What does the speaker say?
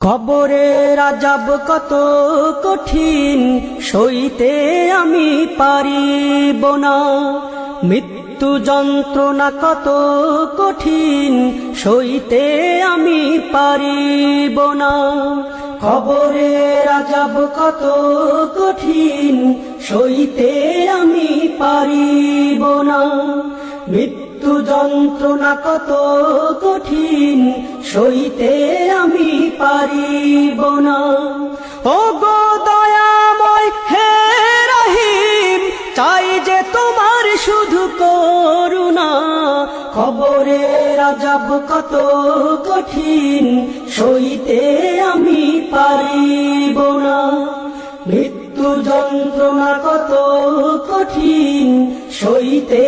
কবরের আযাব কত কঠিন, সইতে আমি পারিব না। মৃত্যু যন্ত্রণা কত কঠিন, সইতে আমি পারিব না। কবরের আযাব কত কঠিন, সইতে আমি পারিব না। মৃত্যু যন্ত্রণা কত কঠিন, সইতে আমি পারিব না। ও গো দয়াময় হে রহিম, চাই যে তোমার শুধু করুণা। কবরের আযাব কত কঠিন, সইতে আমি পারিব না। মৃত্যু যন্ত্রণা কত কঠিন, সইতে